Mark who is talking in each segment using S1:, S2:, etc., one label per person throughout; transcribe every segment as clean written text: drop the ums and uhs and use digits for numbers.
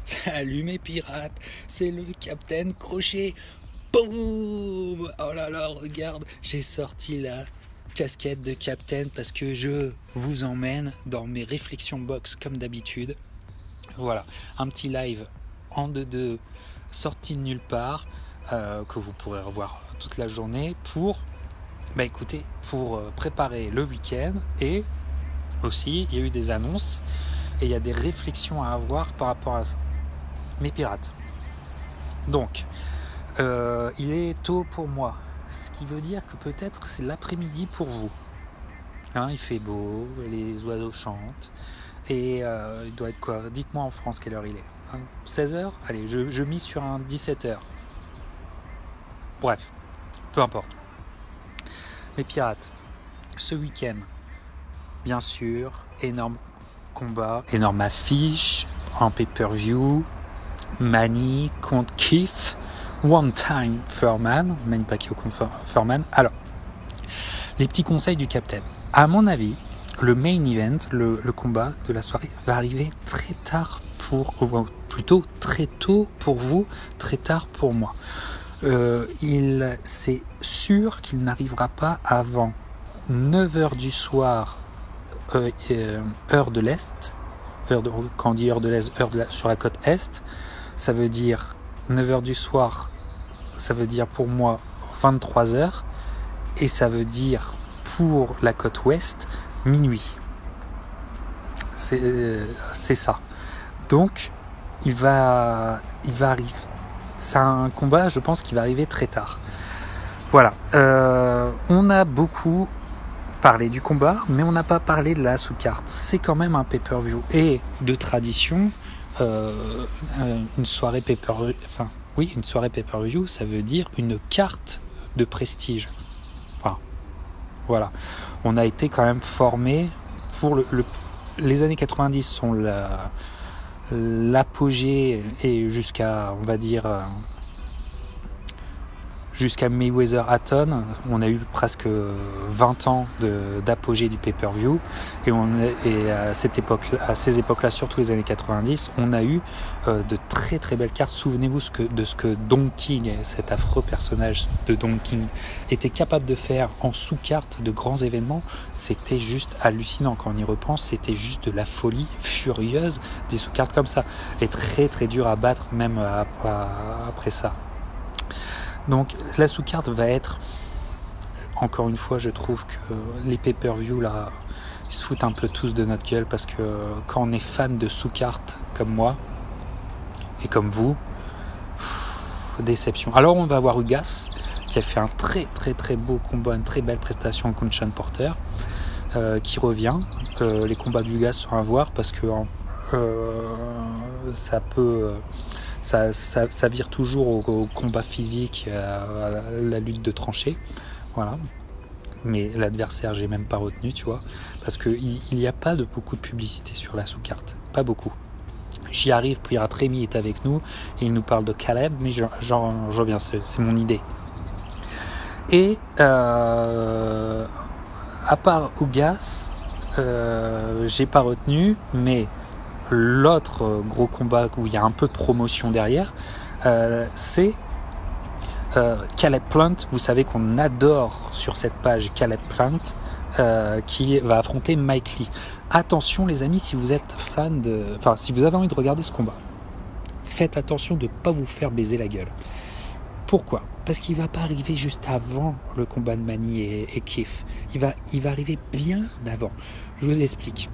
S1: Salut mes pirates, c'est le Capitaine Crochet. Boum! Oh là là, regarde, j'ai sorti la casquette de Captain parce que je vous emmène dans mes réflexions box comme d'habitude. Voilà, un petit live en 2-2, sorti de nulle part, que vous pourrez revoir toute la journée pour préparer le week-end. Et aussi, il y a eu des annonces et il y a des réflexions à avoir par rapport à ça. Mes pirates. Donc, il est tôt pour moi, ce qui veut dire que peut-être c'est l'après-midi pour vous. Il fait beau, les oiseaux chantent, et il doit être quoi? Dites-moi en France quelle heure il est. 16h? Allez, je mise sur un 17h. Bref, peu importe. Mes pirates, ce week-end, bien sûr, énorme combat, énorme affiche, en pay-per-view, Manny contre Keith, One Time Furman, Manny Pacquiao contre Furman. Alors, les petits conseils du Captain. À mon avis, le main event, le combat de la soirée, va arriver très tard ou plutôt très tôt pour vous, très tard pour moi. C'est sûr qu'il n'arrivera pas avant 9h du soir, heure de l'Est. Quand on dit heure de l'Est, sur la côte Est, ça veut dire 9h du soir, ça veut dire pour moi 23h, et ça veut dire pour la côte Ouest, minuit. C'est ça. Donc, il va arriver. C'est un combat, je pense, qui va arriver très tard. Voilà. On a beaucoup parlé du combat, mais on n'a pas parlé de la sous-carte. C'est quand même un pay-per-view. Et de tradition, une soirée pay-per-view, une soirée pay-per-view, ça veut dire une carte de prestige. Voilà. On a été quand même formé pour les années 90 sont l'apogée, et jusqu'à, on va dire, jusqu'à Mayweather-Hatton, on a eu presque 20 ans d'apogée du pay-per-view, et à ces époques-là, surtout les années 90, on a eu de très très belles cartes. Souvenez-vous de ce que Don King, cet affreux personnage de Don King, était capable de faire en sous-carte de grands événements. C'était juste hallucinant quand on y repense. C'était juste de la folie furieuse, des sous-cartes comme ça, et très très dur à battre même après ça. Donc la sous-carte va être, encore une fois, je trouve que les pay-per-view là, ils se foutent un peu tous de notre gueule, parce que quand on est fan de sous-carte comme moi et comme vous, déception. Alors on va avoir Ugas qui a fait un très très très beau combat, une très belle prestation contre Sean Porter, qui revient. Les combats d'Ugas sont à voir, parce que ça peut... Ça vire toujours au combat physique, à la lutte de tranchée, voilà. Mais l'adversaire, j'ai même pas retenu, tu vois, parce que il n'y a pas beaucoup de publicité sur la sous-carte, pas beaucoup. J'y arrive, Pirate Rémi est avec nous et il nous parle de Caleb, mais j'en reviens, c'est mon idée. Et à part Ugas, j'ai pas retenu, mais l'autre gros combat où il y a un peu de promotion derrière, c'est Caleb Plant. Vous savez qu'on adore sur cette page Caleb Plant, qui va affronter Mike Lee. Attention les amis, si vous êtes fan si vous avez envie de regarder ce combat, faites attention de ne pas vous faire baiser la gueule. Pourquoi ? Parce qu'il ne va pas arriver juste avant le combat de Manny et Keith. Il va arriver bien avant. Je vous explique.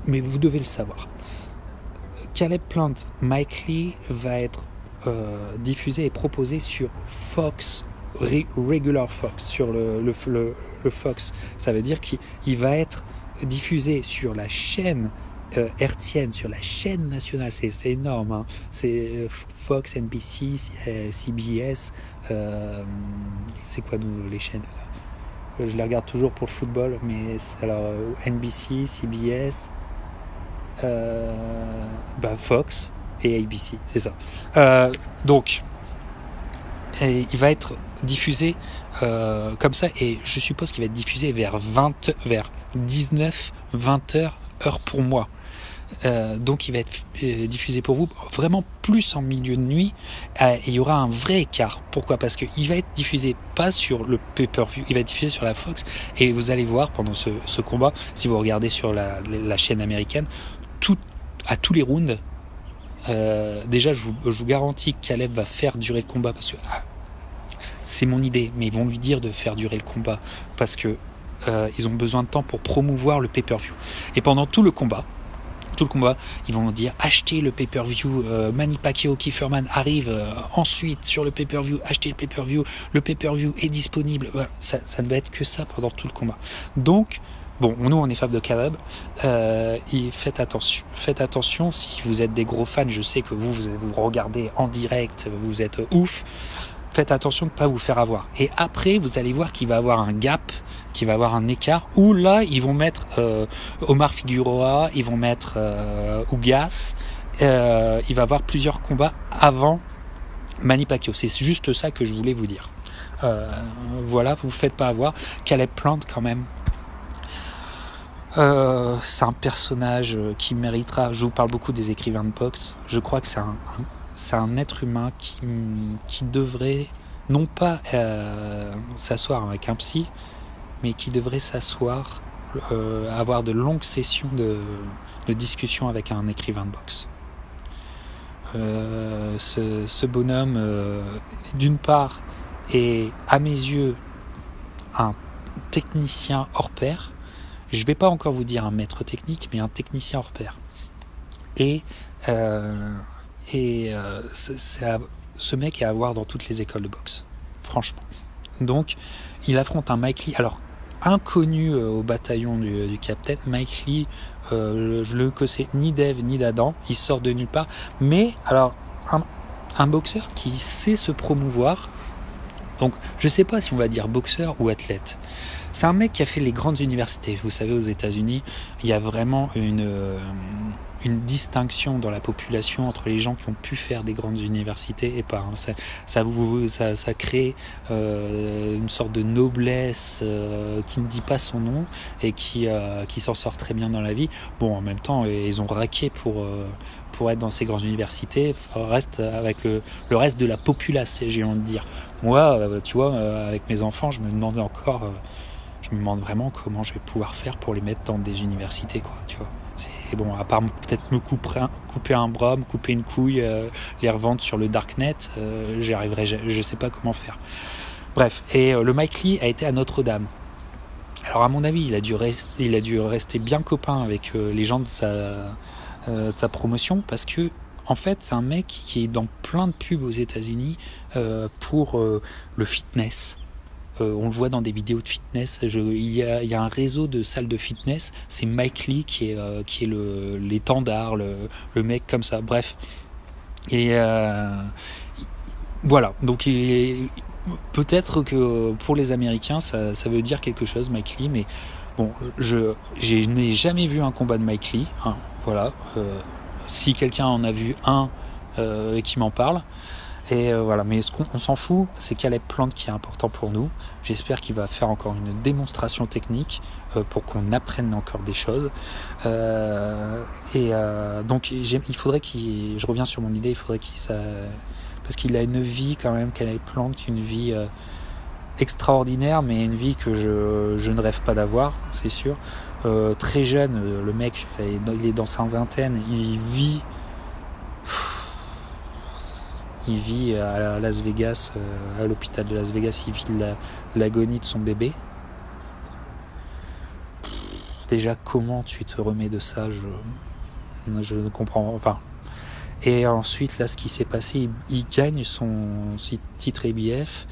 S1: Mais vous devez le savoir. Caleb Plant, Mike Lee va être diffusé et proposé sur Fox, Regular Fox, sur le Fox. Ça veut dire qu'il va être diffusé sur la chaîne hertzienne, sur la chaîne nationale. C'est énorme, hein. C'est Fox, NBC, CBS, c'est quoi les chaînes là? Je les regarde toujours pour le football, mais alors NBC, CBS, Fox et ABC, c'est ça. Donc, il va être diffusé comme ça, et je suppose qu'il va être diffusé vers 19-20 heures pour moi. Donc il va être diffusé pour vous vraiment plus en milieu de nuit, et il y aura un vrai écart. Pourquoi ? Parce qu'il va être diffusé pas sur le pay-per-view, il va être diffusé sur la Fox, et vous allez voir pendant ce combat, si vous regardez sur la chaîne américaine, à tous les rounds, déjà je vous garantis que Caleb va faire durer le combat, parce que c'est mon idée, mais ils vont lui dire de faire durer le combat, parce que ils ont besoin de temps pour promouvoir le pay-per-view. Et pendant tout le combat, ils vont dire achetez le pay-per-view, Manny Pacquiao, Kieferman arrive ensuite sur le pay-per-view, achetez le pay-per-view est disponible. Voilà, ça ne va être que ça pendant tout le combat. Donc, bon, nous on est fans de Caleb, et faites attention si vous êtes des gros fans, je sais que vous regardez en direct, vous êtes ouf, faites attention de ne pas vous faire avoir. Et après, vous allez voir qu'il va avoir un gap, qu'il va avoir un écart, où là, ils vont mettre Omar Figueroa, ils vont mettre Ugas, il va y avoir plusieurs combats avant Manny Pacquiao. C'est juste ça que je voulais vous dire. Voilà, vous ne faites pas avoir. Caleb Plant, quand même, c'est un personnage qui méritera, je vous parle beaucoup des écrivains de boxe, je crois que c'est un être humain qui devrait non pas s'asseoir avec un psy, mais qui devrait s'asseoir, avoir de longues sessions de discussion avec un écrivain de boxe. Ce bonhomme, d'une part, est à mes yeux un technicien hors pair. Je ne vais pas encore vous dire un maître technique, mais un technicien hors pair. Et ce mec est à voir dans toutes les écoles de boxe, franchement. Donc, il affronte un Mike Lee, alors inconnu au bataillon du Capitaine. Mike Lee, je le connaissais ni d'Ève ni d'Adam, il sort de nulle part. Mais alors, un boxeur qui sait se promouvoir. Donc, je sais pas si on va dire boxeur ou athlète. C'est un mec qui a fait les grandes universités. Vous savez, aux États-Unis, il y a vraiment une distinction dans la population entre les gens qui ont pu faire des grandes universités et pas. Ça crée une sorte de noblesse qui ne dit pas son nom et qui s'en sort très bien dans la vie. Bon, en même temps, ils ont raqué pour être dans ces grandes universités. Reste avec le reste de la populace, j'ai envie de dire. Moi, tu vois, avec mes enfants, je me demande vraiment comment je vais pouvoir faire pour les mettre dans des universités, quoi, tu vois. C'est bon, à part peut-être me couper un bras, me couper une couille, les revendre sur le darknet, j'y arriverai, je sais pas comment faire. Bref, et le Mike Lee a été à Notre-Dame. Alors à mon avis, il a dû rester bien copain avec les gens de sa promotion, parce que en fait, c'est un mec qui est dans plein de pubs aux États-Unis pour le fitness. On le voit dans des vidéos de fitness. Il y a un réseau de salles de fitness. C'est Mike Lee qui est l'étendard, le mec comme ça. Bref. Et voilà. Donc peut-être que pour les Américains, ça veut dire quelque chose, Mike Lee. Mais bon, je n'ai jamais vu un combat de Mike Lee. Hein, voilà. Si quelqu'un en a vu un qui m'en parle. Et voilà, mais on s'en fout, c'est Caleb Plant qui est important pour nous. J'espère qu'il va faire encore une démonstration technique pour qu'on apprenne encore des choses. Donc il faudrait je reviens sur mon idée, il faudrait parce qu'il a une vie quand même, Caleb Plant, une vie extraordinaire, mais une vie que je ne rêve pas d'avoir, c'est sûr. Très jeune, le mec, il est dans sa vingtaine, il vit à Las Vegas, à l'hôpital de Las Vegas, il vit l'agonie de son bébé. Déjà, comment tu te remets de ça, je ne comprends pas. Enfin, et ensuite, là, ce qui s'est passé, il gagne son titre ABF,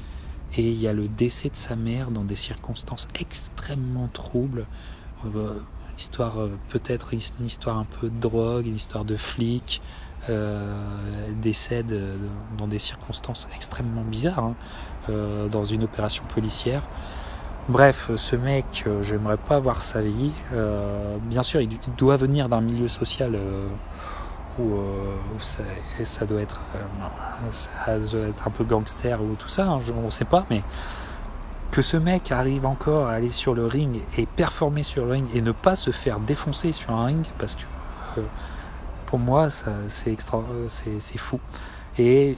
S1: et il y a le décès de sa mère dans des circonstances extrêmement troubles. Histoire, peut-être une histoire un peu de drogue, une histoire de flic. Décède dans des circonstances extrêmement bizarres, dans une opération policière. Bref, ce mec, j'aimerais pas voir sa vie. Bien sûr, il doit venir d'un milieu social où ça doit être un peu gangster ou tout ça, on sait pas, mais que ce mec arrive encore à aller sur le ring et performer sur le ring et ne pas se faire défoncer sur un ring, parce que pour moi, c'est fou. Et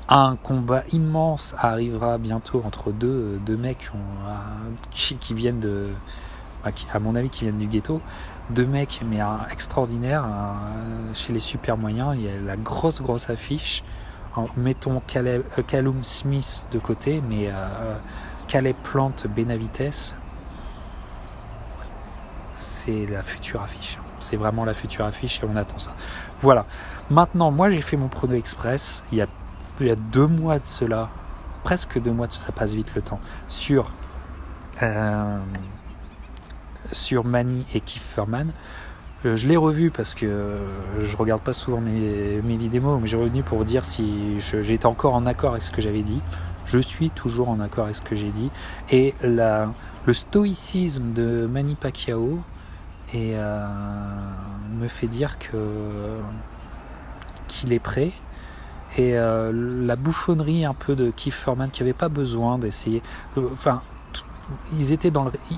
S1: un combat immense arrivera bientôt entre deux mecs qui viennent à mon avis, qui viennent du ghetto. Deux mecs, mais extraordinaires. Chez les super moyens, il y a la grosse affiche. Mettons Callum Smith de côté, mais Caleb Plant Benavides, c'est la future affiche. C'est vraiment la future affiche et on attend ça. Voilà. Maintenant, moi j'ai fait mon prono express il y a 2 mois de cela, presque 2 mois de cela, ça passe vite le temps, sur Manny et Kieferman. Je l'ai revu parce que je regarde pas souvent mes vidéos, mais j'ai revenu pour vous dire si j'étais encore en accord avec ce que j'avais dit. Je suis toujours en accord avec ce que j'ai dit. Et le stoïcisme de Manny Pacquiao me fait dire qu'il est prêt. Et la bouffonnerie un peu de Kieferman qui n'avait pas besoin d'essayer. Ils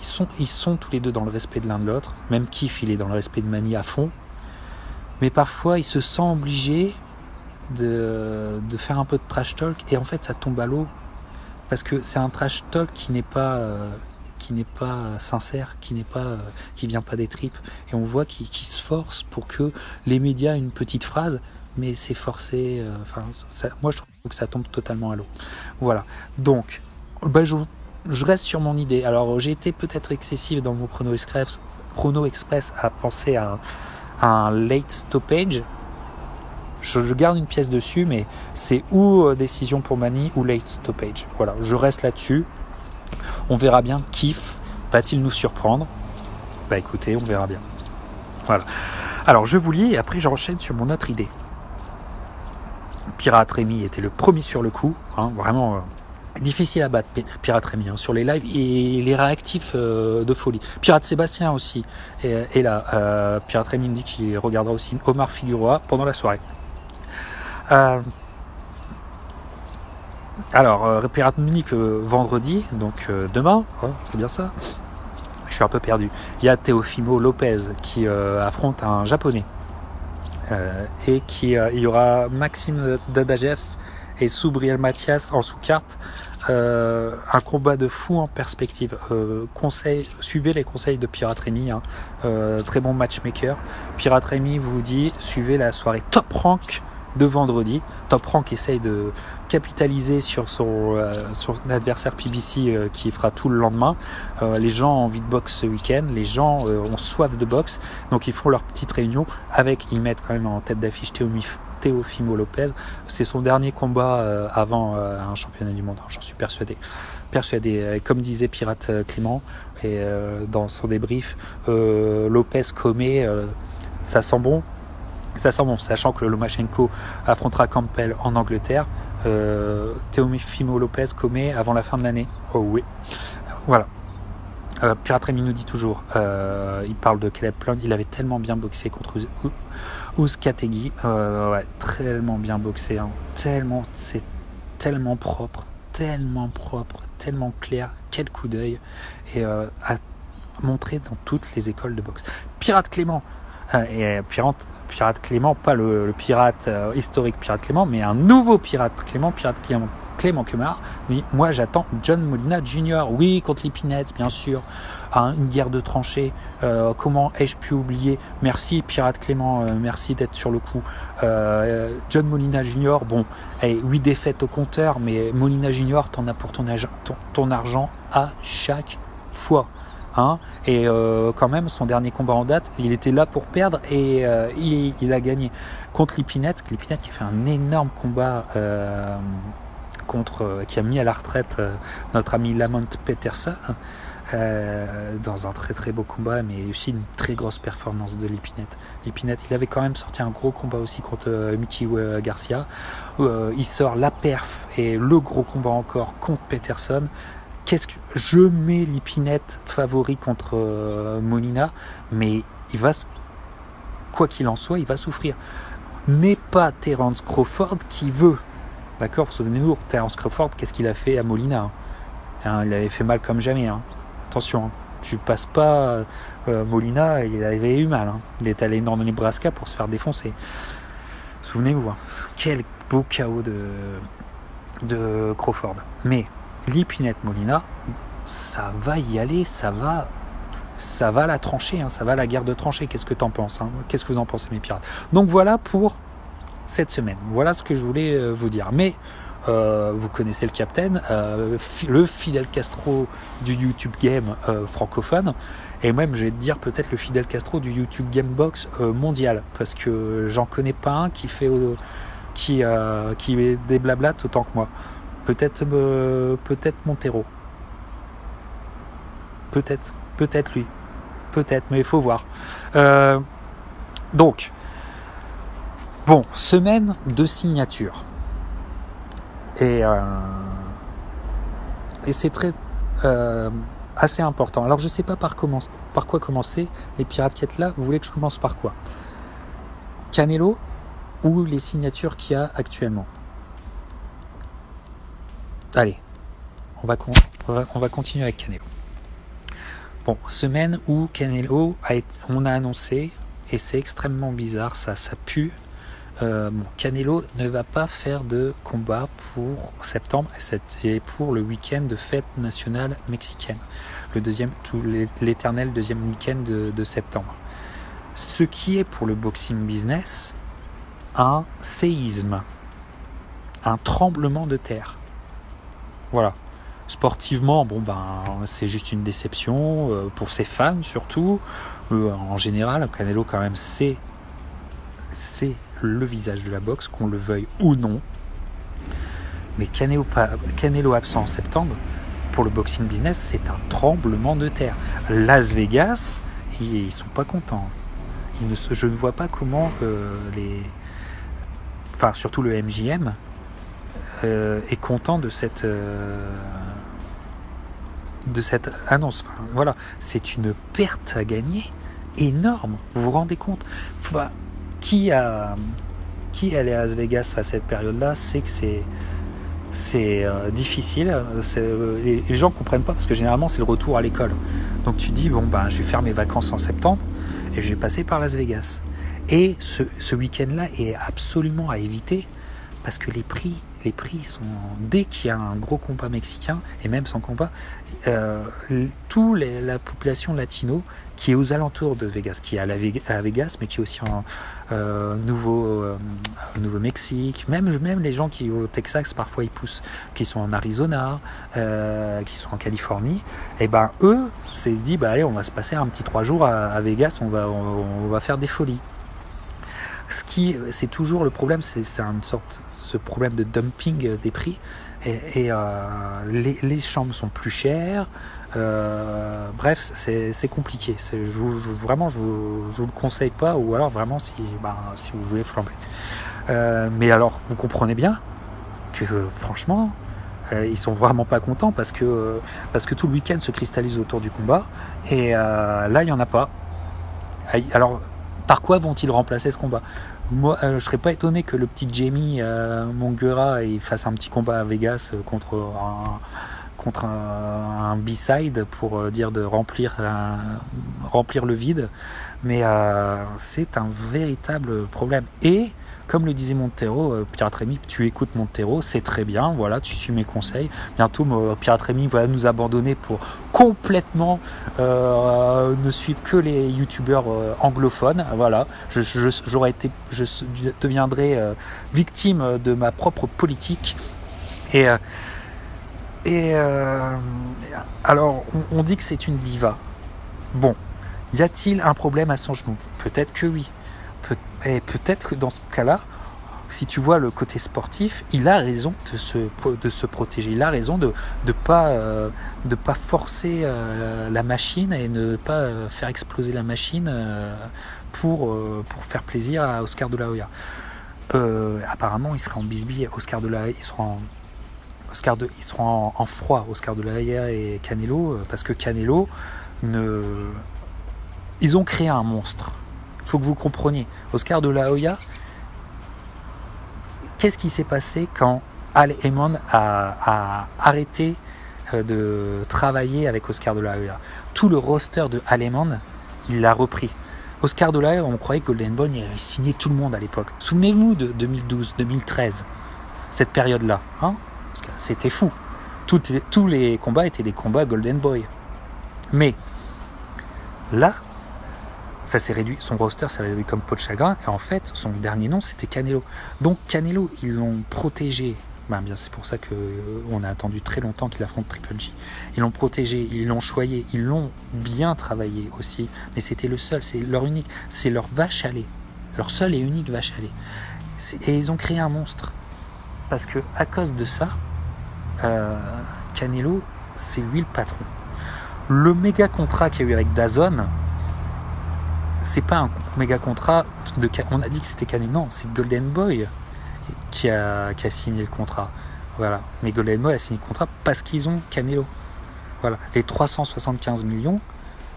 S1: sont tous les deux dans le respect de l'un de l'autre. Même Keith, il est dans le respect de Manny à fond. Mais parfois, il se sent obligé de faire un peu de trash talk. Et en fait, ça tombe à l'eau. Parce que c'est un trash talk qui n'est pas sincère, qui vient pas des tripes. Et on voit qu'il se force pour que les médias aient une petite phrase. Mais c'est forcé. Moi, je trouve que ça tombe totalement à l'eau. Voilà. Donc, je reste sur mon idée. Alors, j'ai été peut-être excessif dans mon prono express à penser à un late stoppage. Je garde une pièce dessus, mais c'est ou décision pour Manny ou late stoppage. Voilà, je reste là-dessus. On verra bien. Keith va-t-il nous surprendre ? Bah écoutez, on verra bien. Voilà. Alors, je vous lis et après j'enchaîne sur mon autre idée. Pirate Rémy était le premier sur le coup, vraiment difficile à battre Pirate Rémy sur les lives et les réactifs de folie. Pirate Sébastien aussi est là. Pirate Rémy me dit qu'il regardera aussi Omar Figueroa pendant la soirée. Alors Pirate Munich vendredi, donc demain, c'est bien ça. Je suis un peu perdu. Il y a Teofimo Lopez qui affronte un japonais. Et il y aura Maxime Dadajev et Soubriel Mathias en sous-carte. Un combat de fou en perspective. Suivez les conseils de Pirate Rémy, très bon matchmaker. Pirate Rémy vous dit suivez la soirée Top Rank de vendredi. Top Rank essaye de capitaliser sur son adversaire PBC qui fera tout le lendemain. Les gens ont envie de boxe ce week-end, les gens ont soif de boxe, donc ils font leur petite réunion ils mettent quand même en tête d'affiche Teofimo Lopez. C'est son dernier combat avant un championnat du monde, j'en suis persuadé. Comme disait Pirate Clément et dans son débrief, Lopez Comé, ça sent bon, sachant que Lomachenko affrontera Campbell en Angleterre. Teofimo Lopez Comé avant la fin de l'année. Oh oui. Voilà. Pirate Rémy nous dit toujours, il parle de Caleb Plant, il avait tellement bien boxé contre Ouzkategui, tellement bien boxé, c'est tellement propre, tellement clair, quel coup d'œil, et à montrer dans toutes les écoles de boxe. Pirate Clément, Pirate Clément, pas le pirate historique Pirate Clément, mais un nouveau Pirate Clément Kemar. Moi j'attends John Molina Jr. Oui, contre l'Épinette, bien sûr. Une guerre de tranchées. Comment ai-je pu oublier ? Merci Pirate Clément, merci d'être sur le coup. John Molina Jr. 8 défaites au compteur, mais Molina Jr. t'en as pour ton argent à chaque fois. Et quand même son dernier combat en date, il était là pour perdre et il a gagné contre Lipinette qui a fait un énorme combat qui a mis à la retraite notre ami Lamont Peterson dans un très très beau combat, mais aussi une très grosse performance de Lipinette, il avait quand même sorti un gros combat aussi contre Mickey Garcia. Il sort la perf et le gros combat encore contre Peterson. Je mets Lipinette favori contre Molina, mais quoi qu'il en soit, il va souffrir. N'est pas Terence Crawford qui veut. D'accord, souvenez-vous, Terence Crawford, qu'est-ce qu'il a fait à Molina ? Il avait fait mal comme jamais. Attention, tu passes pas. Molina, il avait eu mal. Hein. Il est allé dans le Nebraska pour se faire défoncer. Souvenez-vous, hein, quel beau chaos de Crawford. Mais Lipinette Molina, ça va y aller, ça va la trancher, hein, ça va la guerre de tranchées. Qu'est-ce que t'en penses, hein? Qu'est-ce que vous en pensez, mes pirates? Donc voilà pour cette semaine. Voilà ce que je voulais vous dire. Mais vous connaissez le Capitaine, le Fidel Castro du YouTube Game francophone, et même je vais te dire peut-être le Fidel Castro du YouTube Game Box mondial, parce que j'en connais pas un qui fait qui est des blablates autant que moi. Peut-être Montero. Peut-être lui. Peut-être, mais il faut voir. Donc, bon, semaine de signature. Et c'est très assez important. Alors je sais pas par quoi commencer. Les pirates qui êtes là, vous voulez que je commence par quoi? Canelo ou les signatures qu'il y a actuellement? Allez, on va continuer avec Canelo. Bon, semaine où Canelo on a annoncé, et c'est extrêmement bizarre, ça pue. Canelo ne va pas faire de combat pour septembre, et pour le week-end de fête nationale mexicaine, l'éternel deuxième week-end de septembre. Ce qui est pour le boxing business un séisme, un tremblement de terre. Voilà. Sportivement, c'est juste une déception pour ses fans surtout. En général, Canelo quand même c'est le visage de la boxe, qu'on le veuille ou non. Mais Canelo absent en septembre, pour le boxing business, c'est un tremblement de terre. Las Vegas, ils sont pas contents. Je ne vois pas comment surtout le MJM est content de cette annonce. Voilà, c'est une perte à gagner énorme. Vous vous rendez compte? Qui allait à Las Vegas à cette période-là, c'est que c'est difficile. Les gens comprennent pas parce que généralement c'est le retour à l'école. Donc tu dis je vais faire mes vacances en septembre et je vais passer par Las Vegas. Et ce week-end-là est absolument à éviter parce que les prix sont, dès qu'il y a un gros combat mexicain, et même sans combat, toute la population latino qui est aux alentours de Vegas, qui est à Vegas, mais qui est aussi en Nouveau-Mexique, même les gens qui au Texas, parfois ils poussent, qui sont en Arizona, qui sont en Californie, et eux, c'est dit, allez, on va se passer un petit 3 jours à Vegas, on va faire des folies. C'est toujours le problème, c'est ce problème de dumping des prix, et les chambres sont plus chères. Bref, c'est compliqué. Vraiment, je vous le conseille pas, ou alors vraiment si vous voulez flamber. Mais alors, vous comprenez bien que franchement, ils sont vraiment pas contents parce que tout le week-end se cristallise autour du combat, et là il y en a pas. Alors, par quoi vont-ils remplacer ce combat? Moi, je serais pas étonné que le petit Jamie Mongura il fasse un petit combat à Vegas contre un B-side pour dire de remplir le vide, mais c'est un véritable problème. Et comme le disait Montero, Pirate Rémy, tu écoutes Montero, c'est très bien, voilà, tu suis mes conseils. Bientôt, Pirate Rémy va nous abandonner pour complètement ne suivre que les youtubeurs anglophones. Voilà, je deviendrai victime de ma propre politique. Et alors, on dit que c'est une diva. Bon, y a-t-il un problème à son genou? Peut-être que oui. Peut-être que dans ce cas-là, si tu vois le côté sportif, il a raison de se protéger. Il a raison de pas forcer la machine et ne pas faire exploser la machine pour faire plaisir à Oscar de la Hoya. Apparemment, il sera en bisbille. Oscar de la Hoya, ils seront en froid, Oscar de la Hoya et Canelo, parce que Canelo, ils ont créé un monstre. Il faut que vous compreniez. Oscar de la Hoya, qu'est-ce qui s'est passé quand Al Haymon a arrêté de travailler avec Oscar de la Hoya. Tout le roster de Allemand, il l'a repris. Oscar de la Hoya, on croyait que Golden Boy il avait signé tout le monde à l'époque. Souvenez-vous de 2012, 2013, cette période-là. Hein, parce que c'était fou. Tous les combats étaient des combats Golden Boy. Mais là, ça s'est réduit, son roster s'est réduit comme peau de chagrin, et en fait, son dernier nom, c'était Canelo. Donc Canelo, ils l'ont protégé. Bien, c'est pour ça qu'on a attendu très longtemps qu'il affronte Triple G. Ils l'ont protégé, ils l'ont choyé, ils l'ont bien travaillé aussi. Mais c'était le seul, c'est leur vache à lait. Leur seule et unique vache à lait. Et ils ont créé un monstre. Parce que à cause de ça, Canelo, c'est lui le patron. Le méga contrat qu'il y a eu avec DAZN, c'est pas un méga contrat on a dit que c'était Canelo, non, c'est Golden Boy qui a signé le contrat. Voilà. Mais Golden Boy a signé le contrat parce qu'ils ont Canelo. Voilà. Les 375 millions,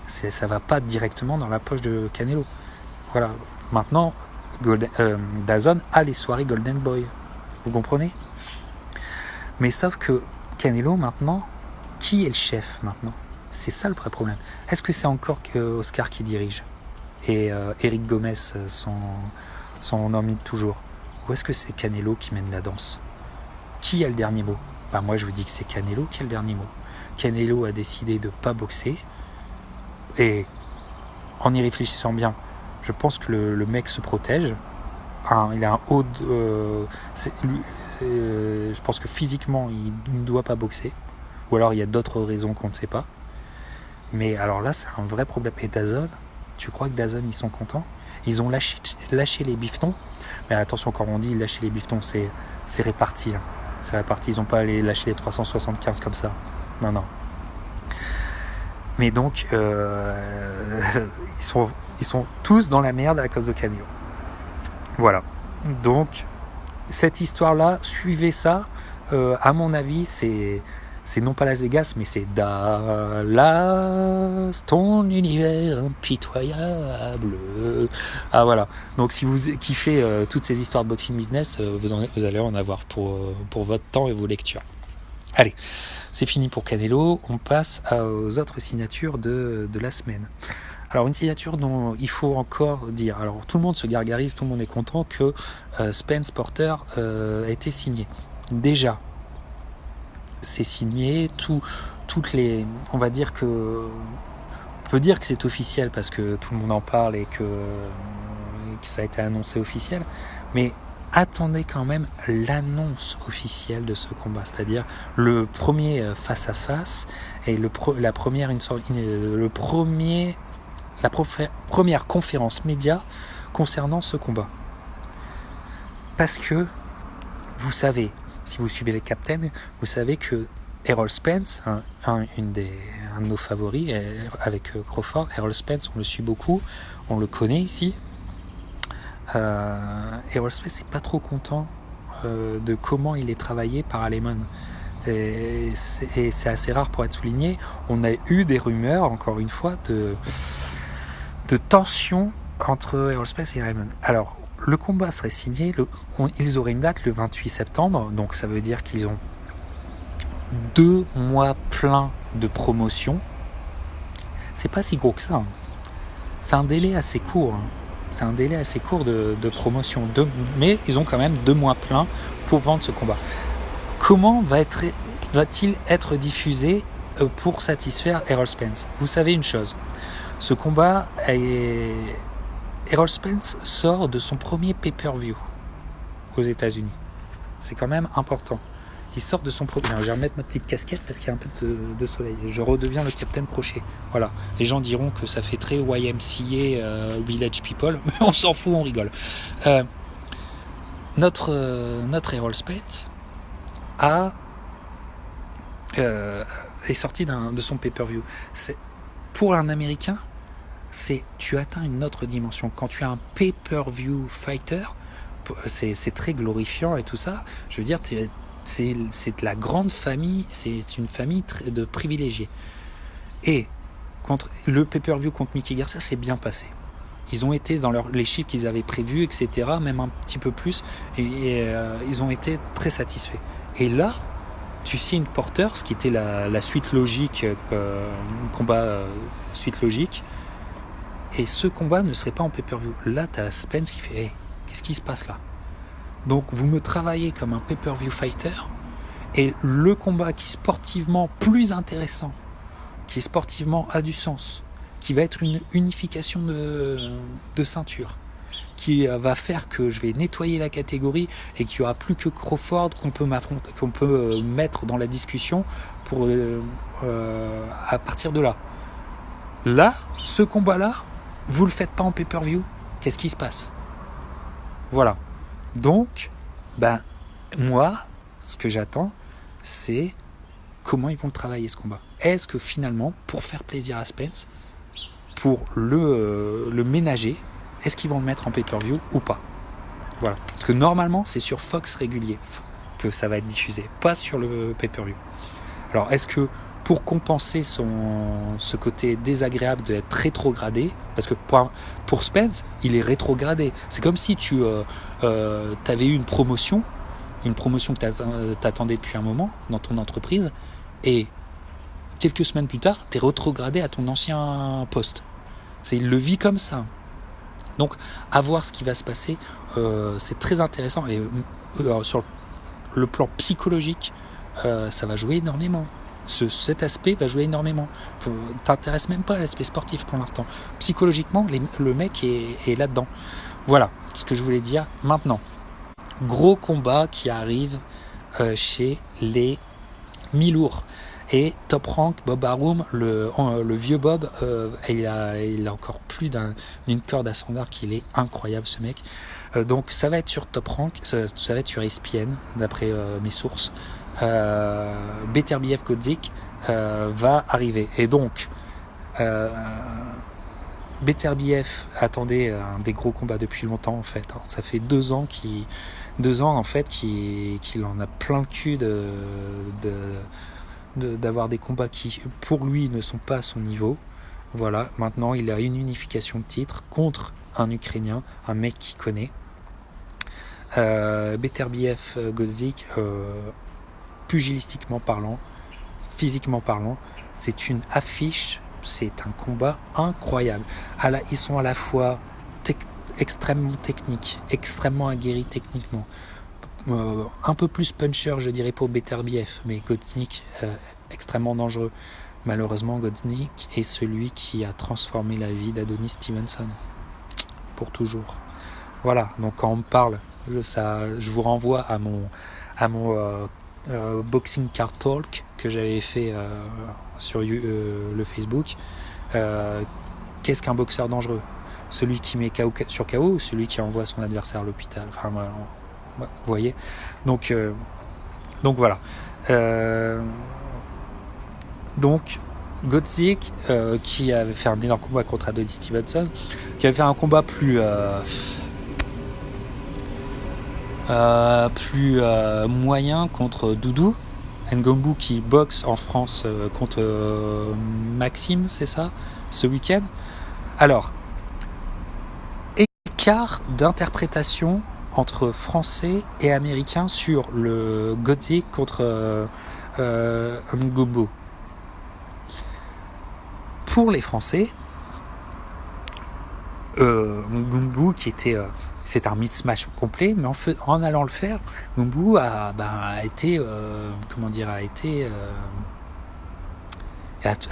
S1: ça va pas directement dans la poche de Canelo. Voilà. Maintenant, DAZN a les soirées Golden Boy. Vous comprenez ? Mais sauf que Canelo, maintenant, qui est le chef maintenant ? C'est ça le vrai problème. Est-ce que c'est encore Oscar qui dirige ? Et Eric Gomez, son homme de toujours ? Ou est-ce que c'est Canelo qui mène la danse ? Qui a le dernier mot ? Moi je vous dis que c'est Canelo qui a le dernier mot. Canelo a décidé de ne pas boxer. Et en y réfléchissant bien, je pense que le mec se protège. Il a un haut je pense que physiquement il ne doit pas boxer. Ou alors il y a d'autres raisons qu'on ne sait pas. Mais alors là c'est un vrai problème. Et DAZN, tu crois que DAZN ils sont contents ? Ils ont lâché les bifetons. Mais attention, quand on dit lâcher les bifetons, c'est réparti. Hein. C'est réparti. Ils n'ont pas lâché les 375 comme ça. Non. Mais donc, ils sont tous dans la merde à cause de Canelo. Voilà. Donc, cette histoire-là, suivez ça. À mon avis, c'est non pas Las Vegas, mais c'est Dallas, ton univers impitoyable. Ah voilà. Donc si vous kiffez toutes ces histoires de boxing business, vous allez en avoir pour votre temps et vos lectures. Allez, c'est fini pour Canelo. On passe aux autres signatures de la semaine. Alors une signature dont il faut encore dire. Alors tout le monde se gargarise, tout le monde est content que Spence Porter a été signé. Déjà, c'est signé, toutes les, on va dire que, on peut dire que c'est officiel parce que tout le monde en parle et que ça a été annoncé officiel, mais attendez quand même l'annonce officielle de ce combat, c'est-à-dire le premier face à face et la première conférence média concernant ce combat, parce que vous savez. Si vous suivez les Captains, vous savez que Errol Spence, un de nos favoris, avec Crawford, Errol Spence, on le suit beaucoup, on le connaît ici. Errol Spence n'est pas trop content de comment il est travaillé par Allemand. Et c'est assez rare pour être souligné. On a eu des rumeurs, encore une fois, de tension entre Errol Spence et Allemand. Alors, le combat serait signé, ils auraient une date le 28 septembre, donc ça veut dire qu'ils ont 2 mois pleins de promotion. C'est pas si gros que ça. Hein. C'est un délai assez court. Hein. C'est un délai assez court de promotion. Mais ils ont quand même 2 mois pleins pour vendre ce combat. Comment va-t-il être diffusé pour satisfaire Errol Spence ? Vous savez une chose, ce combat Errol Spence sort de son premier pay-per-view aux États-Unis. C'est quand même important. Il sort de son premier. Alors, je vais remettre ma petite casquette parce qu'il y a un peu de soleil. Je redeviens le Captain Crochet. Voilà. Les gens diront que ça fait très YMCA Village People, mais on s'en fout, on rigole. Notre Errol Spence est sorti de son pay-per-view. Pour un Américain, tu atteins une autre dimension. Quand tu as un pay-per-view fighter, c'est très glorifiant et tout ça. Je veux dire, c'est de la grande famille, c'est une famille de privilégiés. Et le pay-per-view contre Mickey Garcia s'est bien passé. Ils ont été dans les chiffres qu'ils avaient prévus, etc., même un petit peu plus, et ils ont été très satisfaits. Et là, tu signes Porter, ce qui était la suite logique, combat suite logique, et ce combat ne serait pas en pay-per-view. Là, t'as Spence qui fait hey, qu'est-ce qui se passe là? Donc vous me travaillez comme un pay-per-view fighter, et le combat qui sportivement plus intéressant, qui sportivement a du sens, qui va être une unification de ceinture, qui va faire que je vais nettoyer la catégorie et qu'il n'y aura plus que Crawford qu'on peut mettre dans la discussion pour à partir de là. Là, ce combat-là, vous le faites pas en pay-per-view, qu'est-ce qui se passe? Voilà. Donc, moi, ce que j'attends, c'est comment ils vont le travailler ce combat. Est-ce que finalement, pour faire plaisir à Spence, pour le ménager, est-ce qu'ils vont le mettre en pay-per-view ou pas? Voilà. Parce que normalement, c'est sur Fox régulier que ça va être diffusé, pas sur le pay-per-view. Alors, est-ce que pour compenser ce côté désagréable d'être rétrogradé, parce que pour Spence, il est rétrogradé. C'est comme si tu avais eu une promotion que t'attendais depuis un moment dans ton entreprise, et quelques semaines plus tard, t'es rétrogradé à ton ancien poste. Il le vit comme ça. Donc, à voir ce qui va se passer, c'est très intéressant. Et sur le plan psychologique, ça va jouer énormément. Cet aspect va jouer énormément. T'intéresses même pas à l'aspect sportif pour l'instant. Psychologiquement, le mec est là-dedans. Voilà ce que je voulais dire. Maintenant, gros combat qui arrive chez les mi-lourds. Et Top Rank, Bob Arum, le vieux Bob, il a encore plus d'une corde à son arc, il est incroyable ce mec. Donc ça va être sur Top Rank, ça va être sur ESPN, d'après mes sources. Beterbiev Godzik va arriver. Et donc, Beterbiev attendait des gros combats depuis longtemps en fait. Ça fait 2 ans en fait qu'il en a plein le cul d'avoir des combats qui pour lui ne sont pas à son niveau. Voilà, maintenant il a une unification de titre contre un Ukrainien, un mec qu'il connaît. Beterbiev Godzik, pugilistiquement parlant, physiquement parlant, c'est une affiche, c'est un combat incroyable. Ils sont à la fois extrêmement techniques, extrêmement aguerris techniquement. Un peu plus puncher, je dirais, pour Beterbiev, mais Godzik, extrêmement dangereux. Malheureusement, Godzik est celui qui a transformé la vie d'Adonis Stevenson. Pour toujours. Voilà, donc quand on me parle, je vous renvoie à mon Boxing Card Talk que j'avais fait sur le Facebook. Qu'est-ce qu'un boxeur dangereux? Celui qui met KO sur KO ou celui qui envoie son adversaire à l'hôpital? Enfin, voilà, vous voyez. Donc voilà. Donc Godzik, qui avait fait un énorme combat contre Adonis Stevenson, qui avait fait un combat plus moyen contre Doudou Ngombu, qui boxe en France contre Maxime, c'est ça, ce week-end. Alors, écart d'interprétation entre français et américain sur le Godzik contre Ngombu. Pour les Français, Ngombu, qui était c'est un mismatch complet, mais en allant le faire, Ngombu a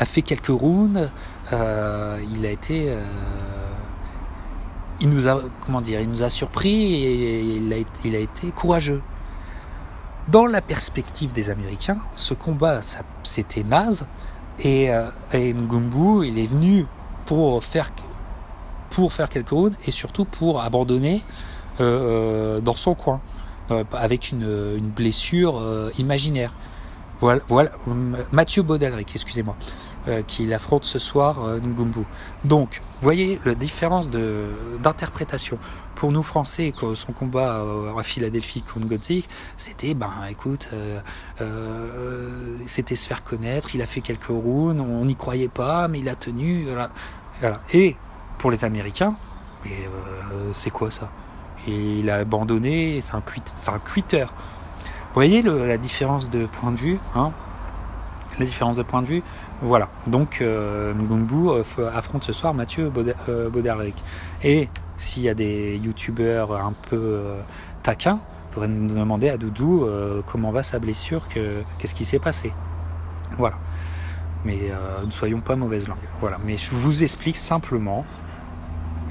S1: fait quelques rounds. Il nous a surpris et il a été courageux. Dans la perspective des Américains, ce combat, c'était naze, et Ngombu, il est venu pour faire quelques rounds et surtout pour abandonner dans son coin avec une blessure imaginaire. Voilà, Mathieu Baudelric, excusez-moi, qui l'affronte ce soir, Ngombu. Donc, vous voyez la différence d'interprétation. Pour nous Français, son combat à Philadelphie contre Godzik, c'était, c'était se faire connaître, il a fait quelques rounds, on n'y croyait pas, mais il a tenu, voilà. Et pour les Américains, c'est quoi ça? Et il a abandonné, c'est un quitter. voyez la différence de point de vue, hein? La différence de point de vue, voilà. Donc Ngumbu affronte ce soir Mathieu Bauderlic. Et s'il y a des youtubeurs un peu taquins, il faudrait nous demander à Doudou comment va sa blessure, qu'est-ce qui s'est passé. Voilà. Mais ne soyons pas mauvaise langue. Voilà. Mais je vous explique simplement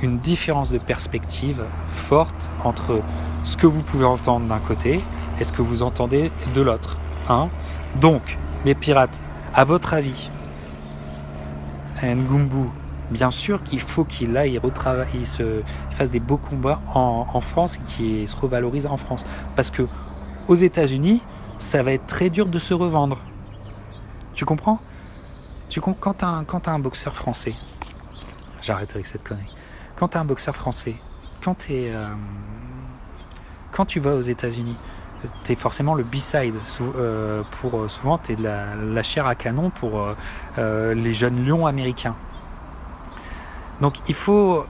S1: une différence de perspective forte entre ce que vous pouvez entendre d'un côté et ce que vous entendez de l'autre. Hein. Donc, les pirates, à votre avis, Ngumbu, bien sûr qu'il faut qu'il aille retravailler, il fasse des beaux combats en France et qu'il se revalorise en France. Parce que aux États-Unis, ça va être très dur de se revendre. Tu comprends ? Quand t'as un boxeur français, j'arrête avec cette connerie. Quand t'as un boxeur français, quand tu vas aux États-Unis, t'es forcément le B-side. Souvent, t'es de la chair à canon pour les jeunes lions américains. Donc, il faut...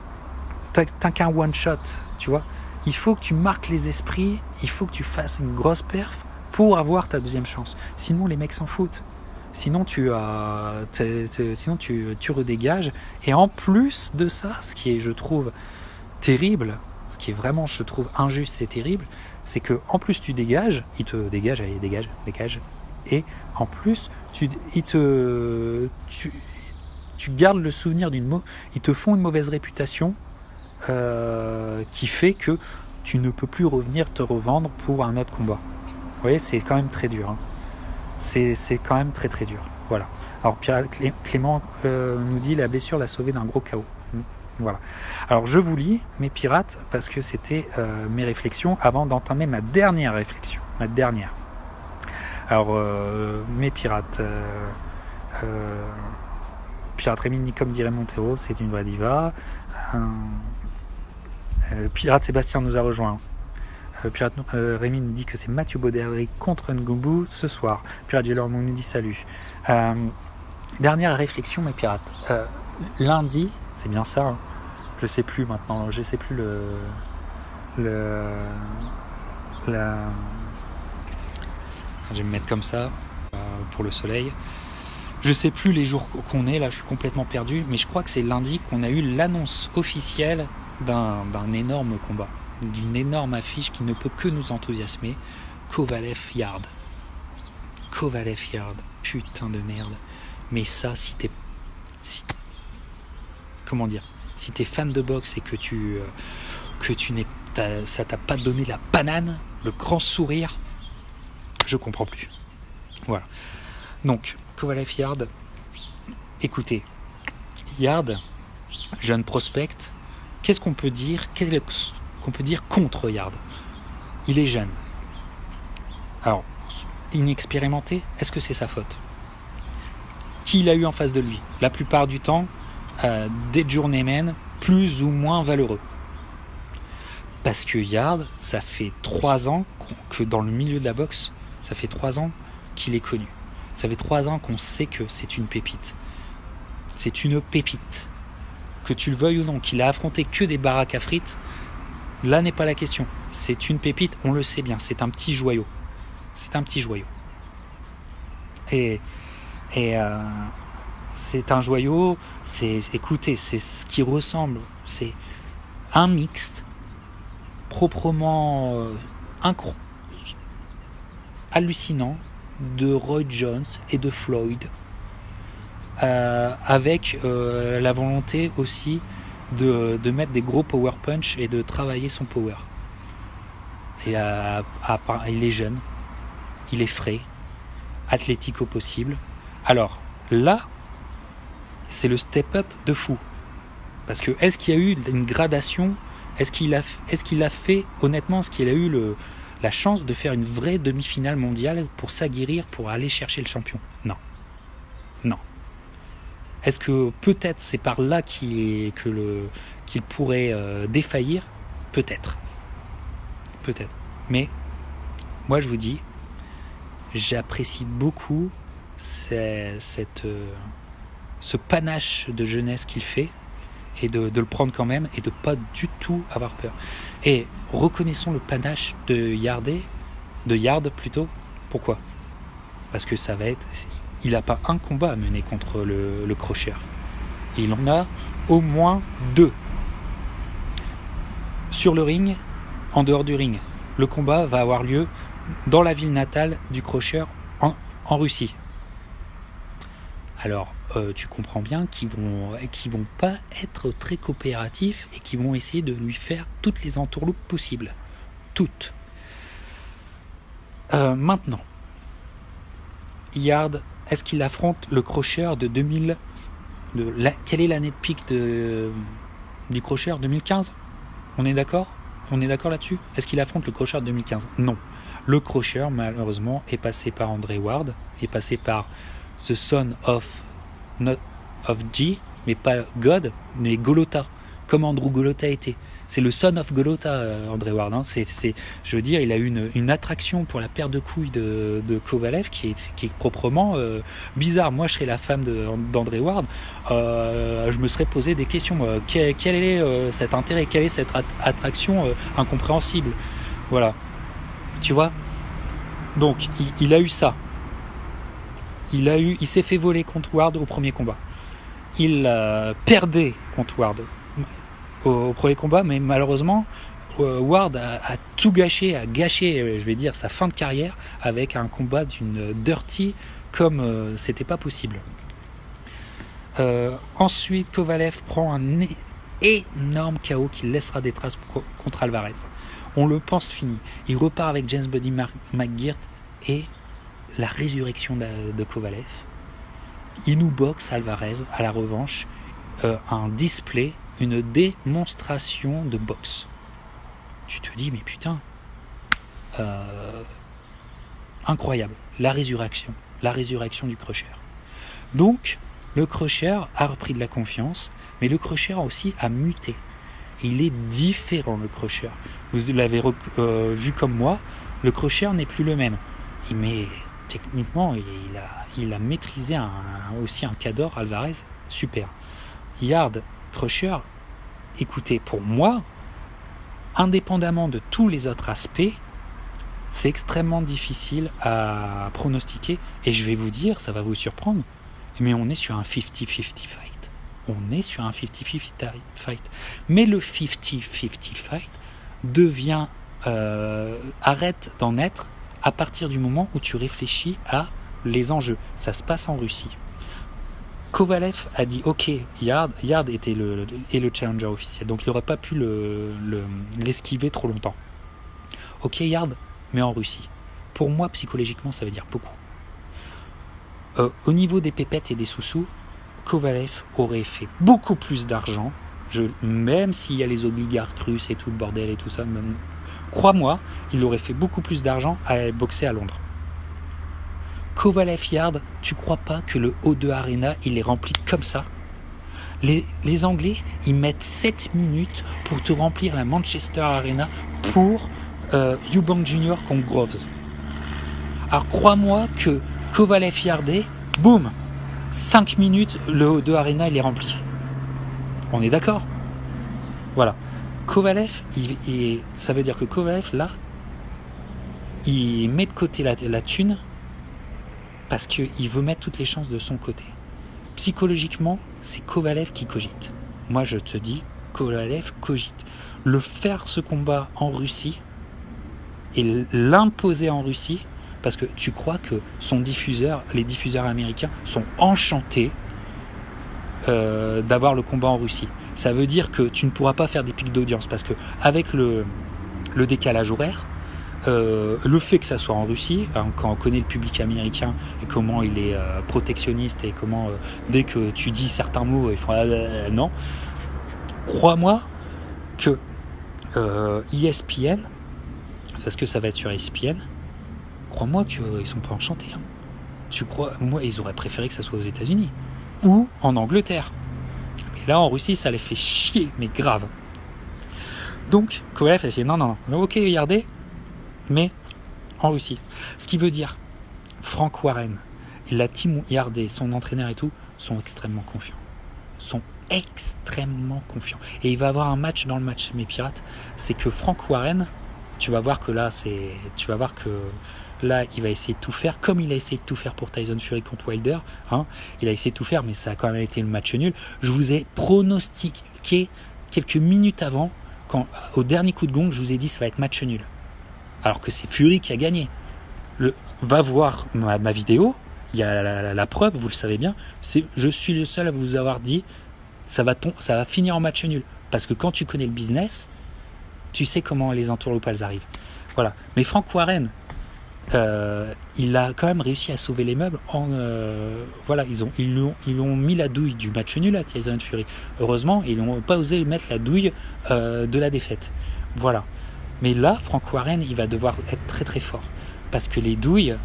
S1: T'as qu'un one-shot, tu vois. Il faut que tu marques les esprits, il faut que tu fasses une grosse perf pour avoir ta deuxième chance. Sinon, les mecs s'en foutent. Sinon, tu redégages. Et en plus de ça, ce qui est, je trouve, terrible, ce qui est vraiment, je trouve, injuste et terrible, c'est que en plus tu dégages, il te dégage, allez, dégage, et en plus tu gardes le souvenir ils te font une mauvaise réputation qui fait que tu ne peux plus revenir te revendre pour un autre combat. Vous voyez, c'est quand même très dur. Hein. C'est quand même très très dur. Voilà. Alors Clément nous dit la blessure l'a sauvé d'un gros chaos. Voilà. Alors je vous lis mes pirates parce que c'était mes réflexions avant d'entamer ma dernière réflexion. Alors mes pirates. Pirate Rémi, comme dirait Montero, c'est une vraie diva. Pirate Sébastien nous a rejoint. Pirate Rémi nous dit que c'est Mathieu Bauderlic contre Ngumbu ce soir. Pirate Jelor nous dit salut. Dernière réflexion mes pirates. Lundi, c'est bien ça, hein. Je sais plus maintenant, je sais plus je vais me mettre comme ça pour le soleil. Je sais plus les jours qu'on est, là je suis complètement perdu, mais je crois que c'est lundi qu'on a eu l'annonce officielle d'un énorme combat, d'une énorme affiche qui ne peut que nous enthousiasmer. Kovalev Yard, putain de merde. Mais ça, comment dire, si t'es fan de boxe et que ça t'a pas donné la banane, le grand sourire, je comprends plus. Voilà. Donc, Kovalev Yard, écoutez, Yard, jeune prospect, qu'est-ce qu'on peut dire contre Yard ? Il est jeune. Alors, inexpérimenté, est-ce que c'est sa faute ? Qui il a eu en face de lui ? La plupart du temps, des journeymen plus ou moins valeureux. Parce que Yard, ça fait 3 ans que dans le milieu de la boxe, ça fait 3 ans qu'il est connu. Ça fait 3 ans qu'on sait que c'est une pépite. C'est une pépite. Que tu le veuilles ou non, qu'il a affronté que des baraques à frites, là n'est pas la question. C'est une pépite, on le sait bien, c'est un petit joyau. Et c'est un joyau, écoutez, c'est ce qui ressemble, c'est un mixte proprement hallucinant de Roy Jones et de Floyd, avec la volonté aussi de mettre des gros power punch et de travailler son power. Et il est jeune, il est frais, athlétique au possible. Alors là, c'est le step-up de fou. Parce que est-ce qu'il y a eu une gradation ? Est-ce qu'il a fait, honnêtement, est-ce qu'il a eu la chance de faire une vraie demi-finale mondiale pour s'aguerrir, pour aller chercher le champion ? Non. Est-ce que peut-être c'est par là qu'il pourrait défaillir ? Peut-être. Mais moi je vous dis, j'apprécie beaucoup ce panache de jeunesse qu'il fait et de le prendre quand même et de pas du tout avoir peur. Et reconnaissons le panache de Yardé de yards plutôt. Pourquoi ? Parce que ça va être... Il n'a pas un combat à mener contre le crocheur. Il en a au moins 2. Sur le ring, en dehors du ring. Le combat va avoir lieu dans la ville natale du crocheur en Russie. Alors, tu comprends bien qu'ils vont pas être très coopératifs et qu'ils vont essayer de lui faire toutes les entourloupes possibles. Toutes. Maintenant, Yarde, est-ce qu'il affronte le crocheur de 2000 quelle est l'année de pic du crocheur ? 2015 ? On est d'accord ? On est d'accord là-dessus ? Est-ce qu'il affronte le crocheur de 2015 ? Non. Le crocheur, malheureusement, est passé par Andre Ward, est passé par The Son of G, mais pas God, mais Golota, comme Andrew Golota était. C'est le Son of Golota, Andre Ward. Hein. Je veux dire, il a eu une attraction pour la paire de couilles de Kovalev qui est proprement bizarre. Moi, je serais la femme d'Andre Ward. Je me serais posé des questions. Quel est cet intérêt ? Quelle est cette attraction incompréhensible ? Voilà. Tu vois ? Donc, il a eu ça. Il s'est fait voler contre Ward au premier combat. Il perdait contre Ward au premier combat, mais malheureusement Ward a tout gâché, a gâché, je vais dire, sa fin de carrière avec un combat d'une dirty comme c'était pas possible. Ensuite, Kovalev prend un énorme KO qui laissera des traces contre Alvarez. On le pense fini. Il repart avec James Buddy McGirt et la résurrection de Kovalev. Il nous boxe Alvarez à la revanche, un display, une démonstration de boxe. Tu te dis, mais putain, incroyable, la résurrection du crocheur. Donc, le crocheur a repris de la confiance, mais le crocheur aussi a muté. Il est différent, le crocheur. Vous l'avez vu comme moi, le crocheur n'est plus le même. Mais techniquement, il a maîtrisé aussi un Cador Alvarez super. Yard, crocheur, écoutez, pour moi, indépendamment de tous les autres aspects, c'est extrêmement difficile à pronostiquer. Et je vais vous dire, ça va vous surprendre, mais on est sur un 50-50 fight. On est sur un 50-50 fight. Mais le 50-50 fight devient... arrête d'en être à partir du moment où tu réfléchis à les enjeux. Ça se passe en Russie. Kovalev a dit ok, Yard était le challenger officiel, donc il n'aurait pas pu l'esquiver trop longtemps. Ok, Yard, mais en Russie. Pour moi, psychologiquement, ça veut dire beaucoup. Au niveau des pépettes et des sous-sous, Kovalev aurait fait beaucoup plus d'argent, même s'il y a les oligarques russes et tout le bordel et tout ça, même, crois-moi, il aurait fait beaucoup plus d'argent à boxer à Londres. Kovalev Yard, tu crois pas que le O2 Arena, il est rempli comme ça ? Les Anglais, ils mettent 7 minutes pour te remplir la Manchester Arena pour Eubank Jr. contre Groves. Alors crois-moi que Kovalev Yardé, boum, 5 minutes, le O2 Arena, il est rempli. On est d'accord ? Voilà. Kovalev, ça veut dire que Kovalev, là, il met de côté la thune parce qu'il veut mettre toutes les chances de son côté. Psychologiquement, c'est Kovalev qui cogite. Moi, je te dis, Kovalev cogite. Le faire ce combat en Russie et l'imposer en Russie, parce que tu crois que les diffuseurs américains sont enchantés d'avoir le combat en Russie. Ça veut dire que tu ne pourras pas faire des pics d'audience parce que avec le décalage horaire, le fait que ça soit en Russie, hein, quand on connaît le public américain et comment il est protectionniste et comment dès que tu dis certains mots ils font non, crois-moi que ESPN, parce que ça va être sur ESPN, crois-moi qu'ils sont pas enchantés. Hein. Moi, ils auraient préféré que ça soit aux États-Unis ou en Angleterre. Mais là, en Russie, ça les fait chier, mais grave. Donc, Kovalev a fait non, ok, regardez, mais en Russie. Ce qui veut dire, Frank Warren et la team Yardé, son entraîneur et tout, sont extrêmement confiants. Et il va avoir un match dans le match, mes pirates, c'est que Frank Warren tu vas voir que là, il va essayer de tout faire, comme il a essayé de tout faire pour Tyson Fury contre Wilder. Hein, il a essayé de tout faire, mais ça a quand même été le match nul. Je vous ai pronostiqué quelques minutes avant, au dernier coup de gong, je vous ai dit ça va être match nul. Alors que c'est Fury qui a gagné. Va voir ma vidéo, il y a la preuve, vous le savez bien. Je suis le seul à vous avoir dit ça va finir en match nul. Parce que quand tu connais le business, tu sais comment les entourloupes elles arrivent. Voilà. Mais Frank Warren, il a quand même réussi à sauver les meubles. Voilà, ils lui ont mis la douille du match nul à Tyson Fury. Heureusement, ils n'ont pas osé mettre la douille de la défaite. Voilà. Mais là, Frank Warren, il va devoir être très très fort. Parce que les douilles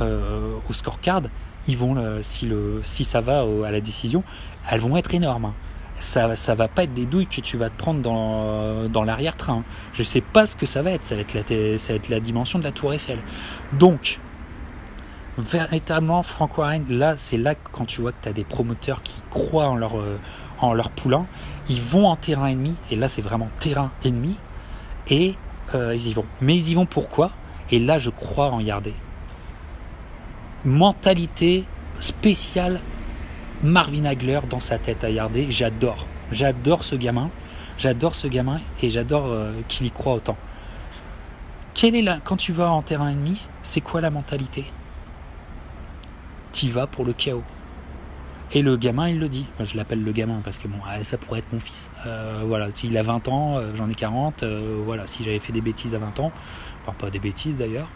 S1: au scorecard, ils vont, si ça va à la décision, elles vont être énormes. Ça va pas être des douilles que tu vas te prendre dans l'arrière-train. Je sais pas ce que ça va être. Ça va être la dimension de la Tour Eiffel. Donc, véritablement, Frank Warren, là, c'est là quand tu vois que tu as des promoteurs qui croient en leur poulain. Ils vont en terrain ennemi. Et là, c'est vraiment terrain ennemi. Et ils y vont. Mais ils y vont pourquoi ? Et là, je crois en Yarde. Mentalité spéciale Marvin Hagler dans sa tête à Yarde. J'adore ce gamin et j'adore qu'il y croit autant. Quand tu vas en terrain ennemi, c'est quoi la mentalité ? T'y vas pour le chaos. Et le gamin, il le dit. Moi, je l'appelle le gamin parce que ça pourrait être mon fils. Voilà, il a 20 ans, j'en ai 40. Voilà, si j'avais fait des bêtises à 20 ans, enfin pas des bêtises d'ailleurs.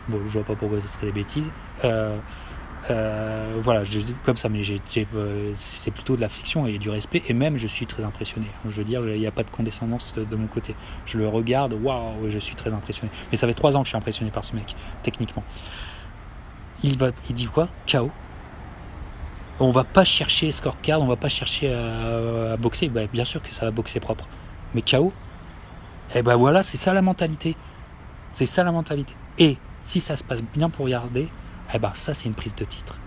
S1: Bon, je vois pas pourquoi ce serait des bêtises. Voilà, comme ça, mais c'est plutôt de la fiction et du respect. Et même, je suis très impressionné. Je veux dire, il n'y a pas de condescendance de mon côté. Je le regarde, waouh, je suis très impressionné. Mais ça fait 3 ans que je suis impressionné par ce mec, techniquement. Il dit quoi ? KO. On va pas chercher scorecard, on va pas chercher à boxer. Bah, bien sûr que ça va boxer propre. Mais KO, eh ben voilà, c'est ça la mentalité. C'est ça la mentalité. Et si ça se passe bien pour regarder, eh ben ça c'est une prise de titre.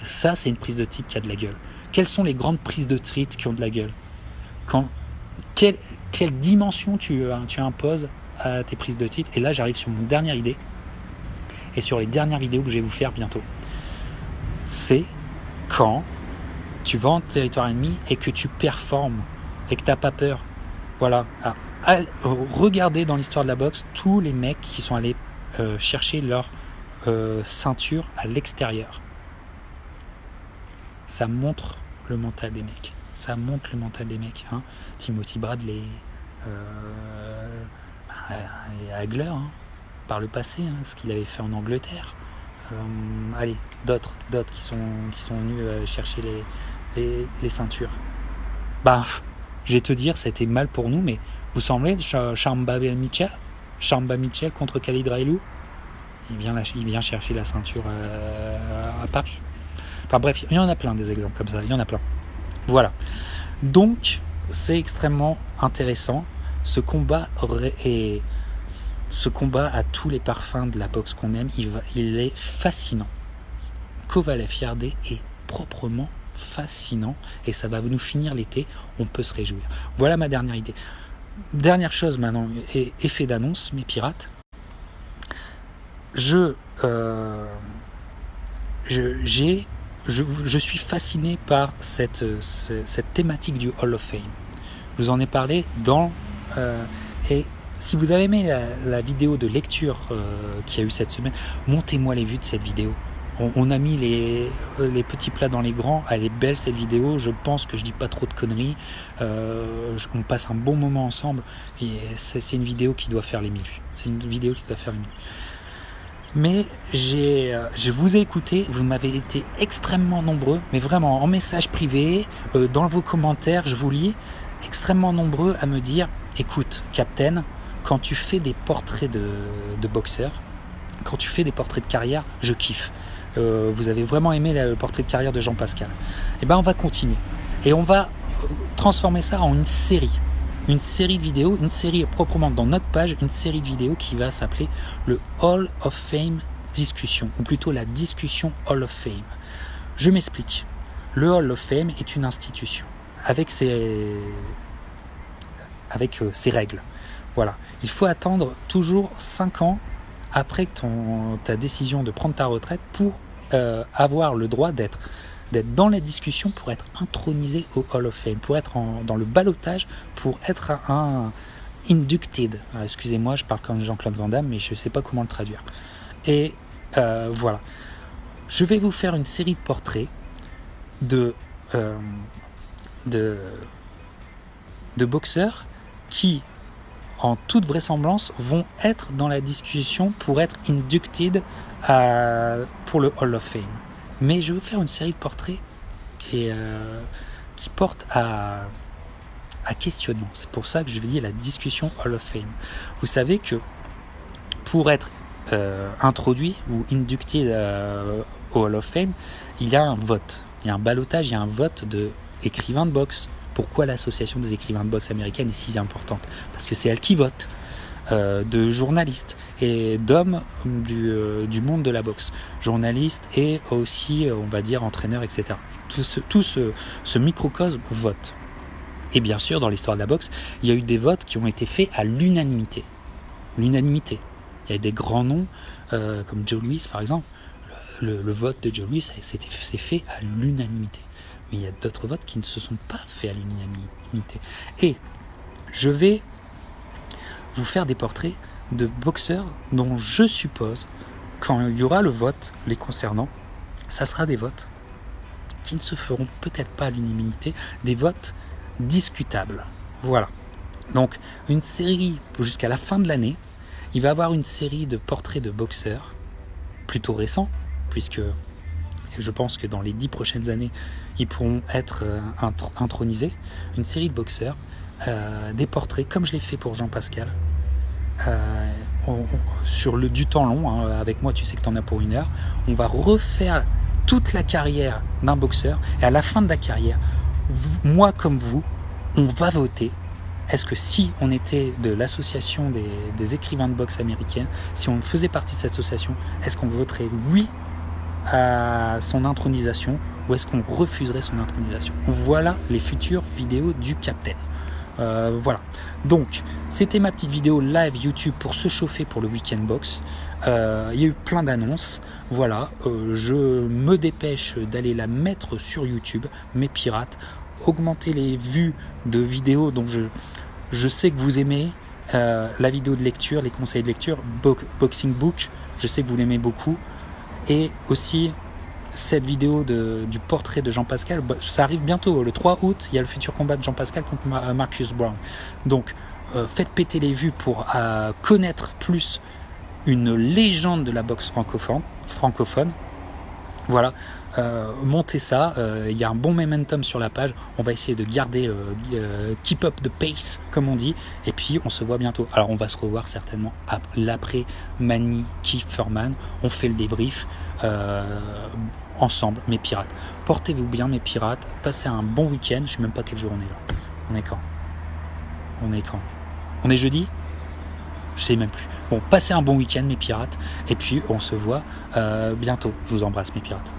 S1: Ça c'est une prise de titre qui a de la gueule. Quelles sont les grandes prises de titre qui ont de la gueule ? Quelle dimension tu imposes à tes prises de titre ? Et là j'arrive sur mon dernière idée. Et sur les dernières vidéos que je vais vous faire bientôt. C'est quand tu vas en territoire ennemi et que tu performes et que tu n'as pas peur. Voilà. Regardez dans l'histoire de la boxe tous les mecs qui sont allés chercher leur ceinture à l'extérieur. Ça montre le mental des mecs. Hein. Timothy Bradley, et Hagler, hein, par le passé, hein, ce qu'il avait fait en Angleterre. Allez, d'autres qui sont venus chercher les ceintures. Bah, je vais te dire, c'était mal pour nous, mais vous semblez Shamma Mitchell contre Khalid Railou, il vient chercher la ceinture à Paris. Enfin bref, il y en a plein des exemples comme ça, il y en a plein. Voilà. Donc, c'est extrêmement intéressant. Ce combat a tous les parfums de la boxe qu'on aime. Il est fascinant. Kovalev-Yarde est proprement fascinant et ça va nous finir l'été. On peut se réjouir. Voilà ma dernière idée. Dernière chose maintenant, effet d'annonce, mes pirates. Je suis fasciné par cette thématique du Hall of Fame. Je vous en ai parlé et si vous avez aimé la vidéo de lecture qu'il y a eu cette semaine, montez-moi les vues de cette vidéo. On a mis les petits plats dans les grands. Elle est belle cette vidéo. Je pense que je dis pas trop de conneries. On passe un bon moment ensemble. Et c'est une vidéo qui doit faire les 1000 vues. Mais je vous ai écouté. Vous m'avez été extrêmement nombreux, mais vraiment en message privé, dans vos commentaires, je vous lis, extrêmement nombreux à me dire, écoute, Captain, quand tu fais des portraits de boxeurs, quand tu fais des portraits de carrière, je kiffe. Vous avez vraiment aimé le portrait de carrière de Jean Pascal. Et ben on va continuer. Et on va transformer ça en une série de vidéos, une série proprement dans notre page, une série de vidéos qui va s'appeler le Hall of Fame discussion, ou plutôt la discussion Hall of Fame. Je m'explique. Le Hall of Fame est une institution avec ses règles. Voilà, il faut attendre toujours 5 ans après ta décision de prendre ta retraite pour avoir le droit d'être dans la discussion, pour être intronisé au Hall of Fame, pour être dans le ballottage, pour être un inducted. Alors, excusez-moi, je parle comme Jean-Claude Van Damme, mais je ne sais pas comment le traduire. Et voilà. Je vais vous faire une série de portraits de boxeurs qui, en toute vraisemblance, vont être dans la discussion pour être inducted pour le Hall of Fame. Mais je vais vous faire une série de portraits qui porte à questionnement. C'est pour ça que je vais dire la discussion Hall of Fame. Vous savez que pour être introduit ou inducted au Hall of Fame, il y a un vote, il y a un ballottage, il y a un vote d'écrivains de boxe. Pourquoi l'association des écrivains de boxe américaine est si importante? Parce que c'est elle qui vote. De journalistes et d'hommes du monde de la boxe, journalistes et aussi, on va dire, entraîneurs, etc. Tout ce microcosme vote. Et bien sûr, dans l'histoire de la boxe, il y a eu des votes qui ont été faits à l'unanimité. L'unanimité. Il y a des grands noms, comme Joe Louis, par exemple. Le vote de Joe Louis, c'est fait à l'unanimité. Mais il y a d'autres votes qui ne se sont pas faits à l'unanimité. Et je vais vous faire des portraits de boxeurs dont je suppose, quand il y aura le vote les concernant, ça sera des votes qui ne se feront peut-être pas à l'unanimité, des votes discutables. Voilà. Donc, une série jusqu'à la fin de l'année, il va y avoir une série de portraits de boxeurs plutôt récents, puisque je pense que dans les 10 prochaines années, ils pourront être intronisés. Une série de boxeurs, des portraits, comme je l'ai fait pour Jean-Pascal, sur du temps long, hein, avec moi tu sais que tu en as pour 1 heure, on va refaire toute la carrière d'un boxeur, et à la fin de la carrière, moi comme vous, on va voter. Est-ce que si on était de l'association des écrivains de boxe américaine, si on faisait partie de cette association, est-ce qu'on voterait oui à son intronisation ou est-ce qu'on refuserait son intronisation? Voilà les futures vidéos du Captain. Voilà, donc c'était ma petite vidéo live YouTube pour se chauffer pour le Weekend Box. Il y a eu plein d'annonces, voilà, je me dépêche d'aller la mettre sur YouTube, mes pirates, augmenter les vues de vidéos dont je sais que vous aimez, la vidéo de lecture, les conseils de lecture, Boxing Book, je sais que vous l'aimez beaucoup, et aussi cette vidéo du portrait de Jean-Pascal, ça arrive bientôt, le 3 août, il y a le futur combat de Jean-Pascal contre Marcus Brown. Donc, faites péter les vues pour connaître plus une légende de la boxe francophone. Voilà, montez ça, il y a un bon momentum sur la page, on va essayer de garder, keep up the pace, comme on dit, et puis on se voit bientôt. Alors on va se revoir certainement l'après Manny Keith Thurman, on fait le débrief, ensemble, mes pirates. Portez-vous bien, mes pirates, passez un bon week-end, je sais même pas quel jour on est là. On est quand? On est jeudi? Je sais même plus. Bon, passez un bon week-end, mes pirates, et puis on se voit bientôt. Je vous embrasse, mes pirates.